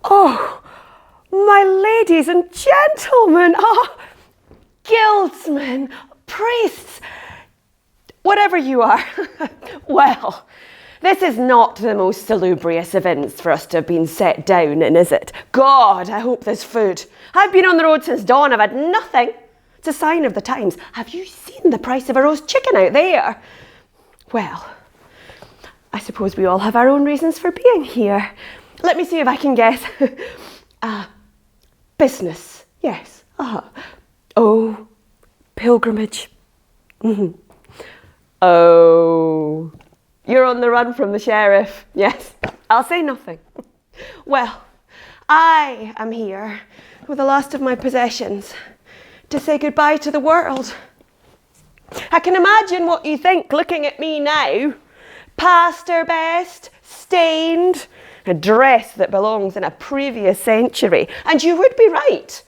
Oh, my ladies and gentlemen, guildsmen, priests, whatever you are. Well, this is not the most salubrious events for us to have been set down in, is it? God, I hope there's food. I've been on the road since dawn. I've had nothing. It's a sign of the times. Have you seen the price of a roast chicken out there? Well, I suppose we all have our own reasons for being here. Let me see if I can guess. Business, yes. Oh, pilgrimage. Oh, you're on the run from the sheriff. Yes, I'll say nothing. Well, I am here with the last of my possessions to say goodbye to the world. I can imagine what you think looking at me now. Past her best, stained, a dress that belongs in a previous century. And you would be right.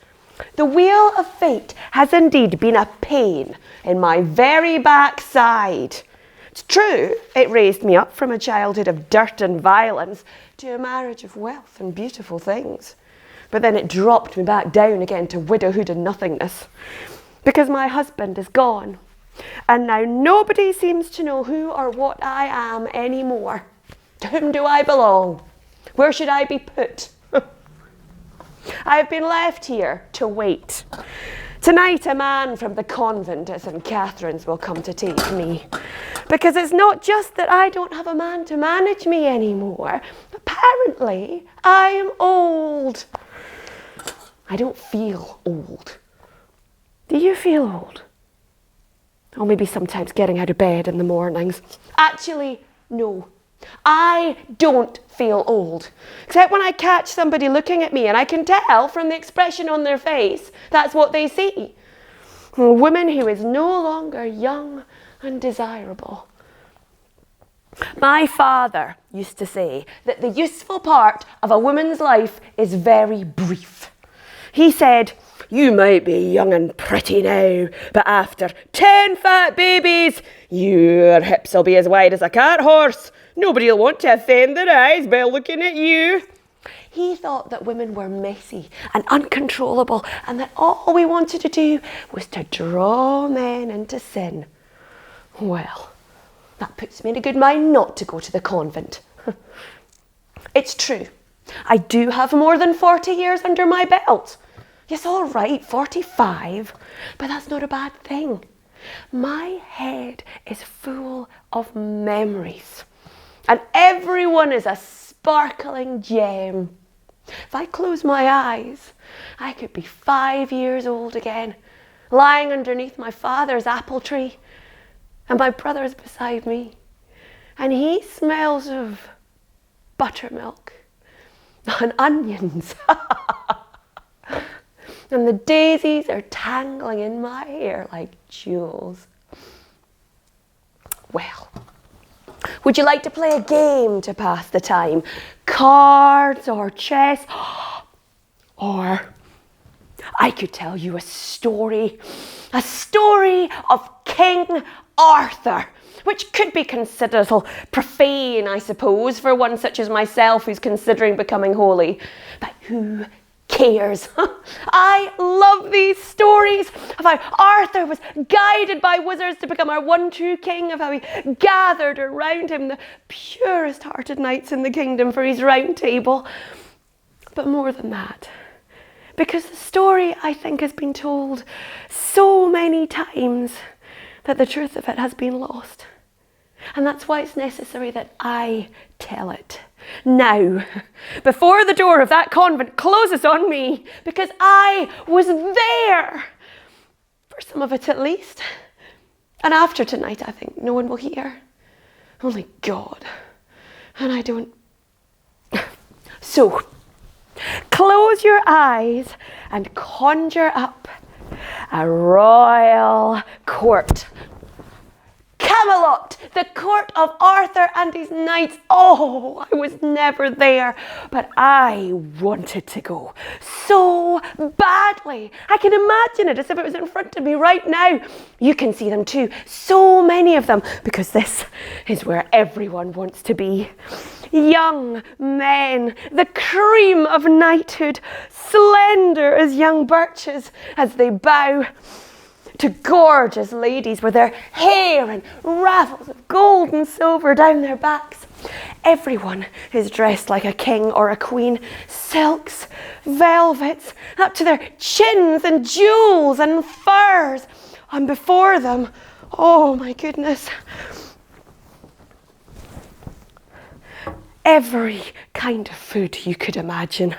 The wheel of fate has indeed been a pain in my very backside. It's true, it raised me up from a childhood of dirt and violence to a marriage of wealth and beautiful things. But then it dropped me back down again to widowhood and nothingness. Because my husband is gone. And now nobody seems to know who or what I am anymore. To whom do I belong? Where should I be put? I have been left here to wait. Tonight a man from the convent at St. Catherine's will come to take me. Because it's not just that I don't have a man to manage me anymore. Apparently, I am old. I don't feel old. Do you feel old? Or maybe sometimes getting out of bed in the mornings. Actually, no. I don't feel old, except when I catch somebody looking at me and I can tell from the expression on their face that's what they see. A woman who is no longer young and desirable. My father used to say that the useful part of a woman's life is very brief. He said, "You might be young and pretty now, but after 10 fat babies, your hips will be as wide as a cart horse. Nobody will want to offend their eyes by looking at you." He thought that women were messy and uncontrollable and that all we wanted to do was to draw men into sin. Well, that puts me in a good mind not to go to the convent. It's true. I do have more than 40 years under my belt. Yes, all right, 45, but that's not a bad thing. My head is full of memories. And everyone is a sparkling gem. If I close my eyes, I could be 5 years old again, lying underneath my father's apple tree, and my brother's beside me, and he smells of buttermilk and onions. And the daisies are tangling in my hair like jewels. Well, would you like to play a game to pass the time? Cards or chess? Or I could tell you a story of King Arthur, which could be considered a little profane, I suppose, for one such as myself who's considering becoming holy. But who cares? I love these stories of how Arthur was guided by wizards to become our one true king, of how he gathered around him the purest hearted knights in the kingdom for his round table. But more than that, because the story, I think, has been told so many times that the truth of it has been lost. And that's why it's necessary that I tell it now, before the door of that convent closes on me, because I was there, for some of it at least. And after tonight, I think no one will hear, only God, and I don't. So, close your eyes and conjure up a royal court. Camelot, the court of Arthur and his knights. Oh, I was never there, but I wanted to go so badly. I can imagine it as if it was in front of me right now. You can see them too, so many of them, because this is where everyone wants to be. Young men, the cream of knighthood, slender as young birches as they bow to gorgeous ladies with their hair and raffles of gold and silver down their backs. Everyone is dressed like a king or a queen. Silks, velvets, up to their chins, and jewels and furs. And before them, oh my goodness, every kind of food you could imagine.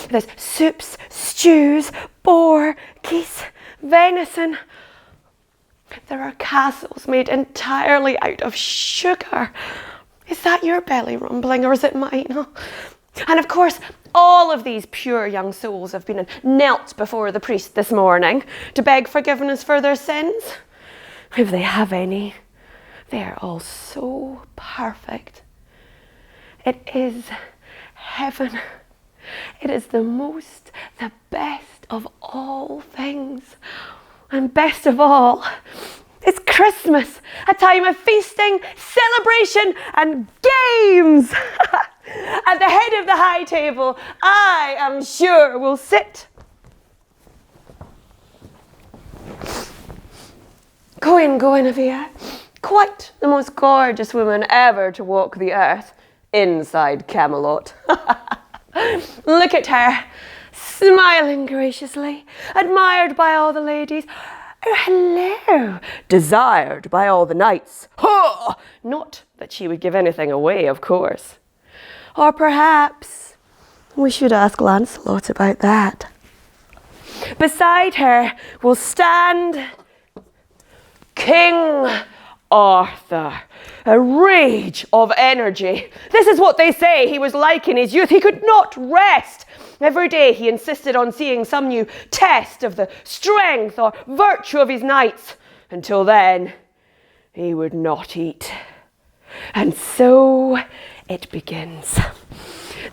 There's soups, stews, boar, geese, venison. There are castles made entirely out of sugar. Is that your belly rumbling, or is it mine? And of course, all of these pure young souls have been and knelt before the priest this morning to beg forgiveness for their sins. If they have any, they are all so perfect. It is heaven. It is the best of all things. And best of all, it's Christmas, a time of feasting, celebration, and games. At the head of the high table, I am sure will sit Guinevere, quite the most gorgeous woman ever to walk the earth inside Camelot. Look at her, smiling graciously, admired by all the ladies. Oh, hello, desired by all the knights. Huh! Not that she would give anything away, of course. Or perhaps we should ask Lancelot about that. Beside her will stand King Arthur, a rage of energy. This is what they say he was like in his youth. He could not rest. Every day he insisted on seeing some new test of the strength or virtue of his knights. Until then, he would not eat. And so it begins.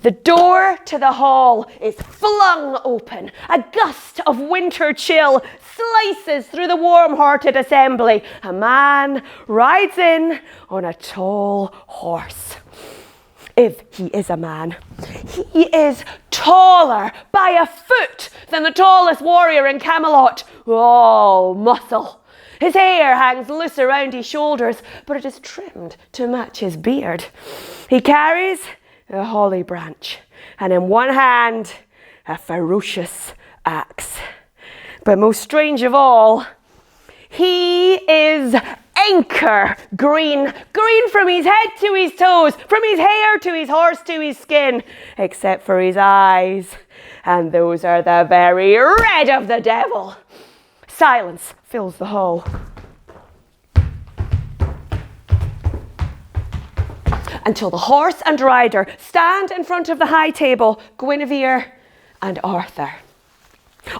The door to the hall is flung open. A gust of winter chill slices through the warm-hearted assembly. A man rides in on a tall horse. If he is a man, he is taller by a foot than the tallest warrior in Camelot. All muscle. His hair hangs loose around his shoulders, but it is trimmed to match his beard. He carries a holly branch, and in one hand, a ferocious axe. But most strange of all, he is anchor green. Green from his head to his toes, from his hair to his horse to his skin, except for his eyes. And those are the very red of the devil. Silence fills the hall. Until the horse and rider stand in front of the high table, Guinevere and Arthur.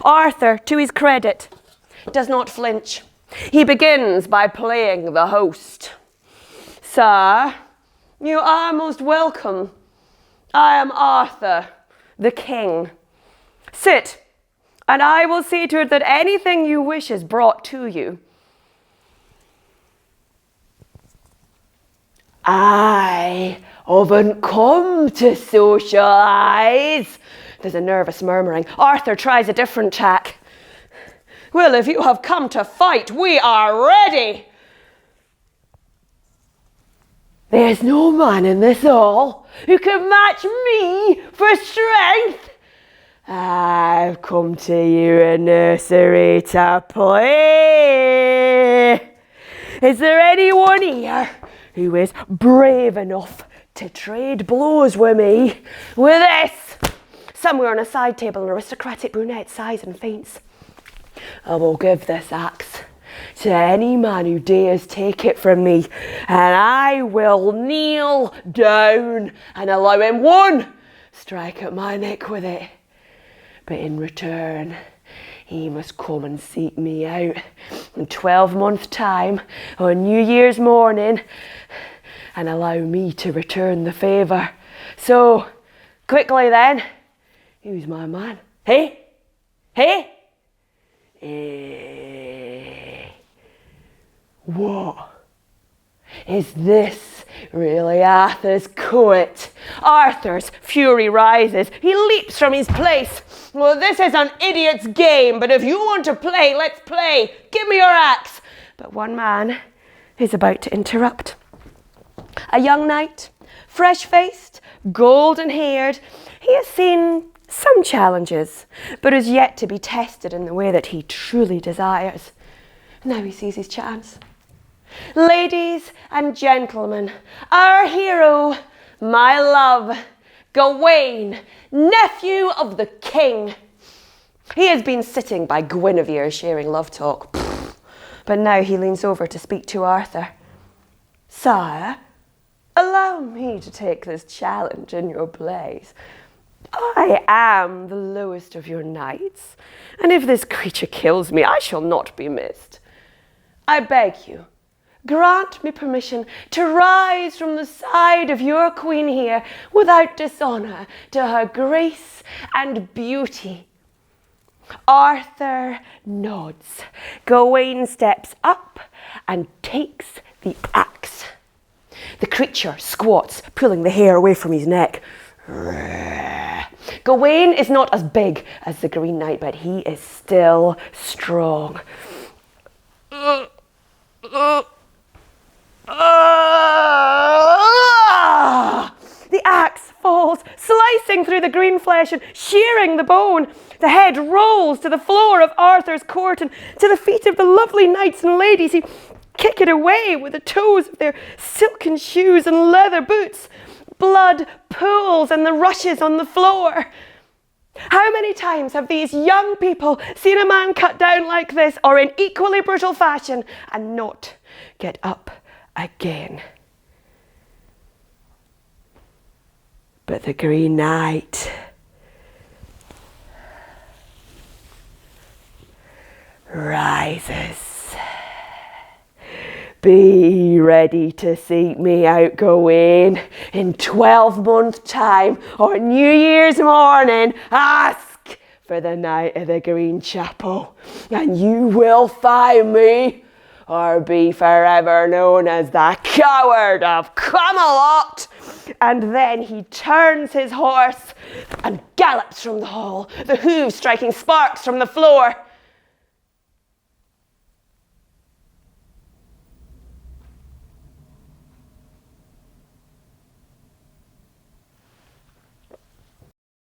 Arthur, to his credit, does not flinch. He begins by playing the host. Sir, you are most welcome. I am Arthur, the king. Sit, and I will see to it that anything you wish is brought to you. I haven't come to socialise. There's a nervous murmuring. Arthur tries a different tack. Well, if you have come to fight, we are ready. There's no man in this hall who can match me for strength. I've come to you a nursery to play. Is there anyone here who is brave enough to trade blows with me? With this? Somewhere on a side table, an aristocratic brunette sighs and faints. I will give this axe to any man who dares take it from me, and I will kneel down and allow him one strike at my neck with it. But in return, he must come and seek me out in 12 months' time on New Year's morning and allow me to return the favour. So, quickly then, who's my man? Hey? Hey? What? Is this really Arthur's court? Arthur's fury rises. He leaps from his place. Well, this is an idiot's game, but if you want to play, let's play. Give me your axe. But one man is about to interrupt. A young knight, fresh-faced, golden-haired. He has seen some challenges, but is yet to be tested in the way that he truly desires. Now he sees his chance. Ladies and gentlemen, our hero, my love, Gawain, nephew of the king. He has been sitting by Guinevere sharing love talk, but now he leans over to speak to Arthur. Sire, allow me to take this challenge in your place. I am the lowest of your knights, and if this creature kills me, I shall not be missed. I beg you, grant me permission to rise from the side of your queen here without dishonour to her grace and beauty. Arthur nods. Gawain steps up and takes the axe. The creature squats, pulling the hair away from his neck. Gawain is not as big as the Green Knight, but he is still strong. The axe falls, slicing through the green flesh and shearing the bone. The head rolls to the floor of Arthur's court and to the feet of the lovely knights and ladies who kick it away with the toes of their silken shoes and leather boots. Blood pools and the rushes on the floor. How many times have these young people seen a man cut down like this or in equally brutal fashion and not get up again? But the Green Knight rises. Be ready to seek me out, Gawain, in 12 months' time or New Year's morning. Ask for the Knight of the Green Chapel, and you will find me, or be forever known as the coward of Camelot. And then he turns his horse and gallops from the hall, the hooves striking sparks from the floor.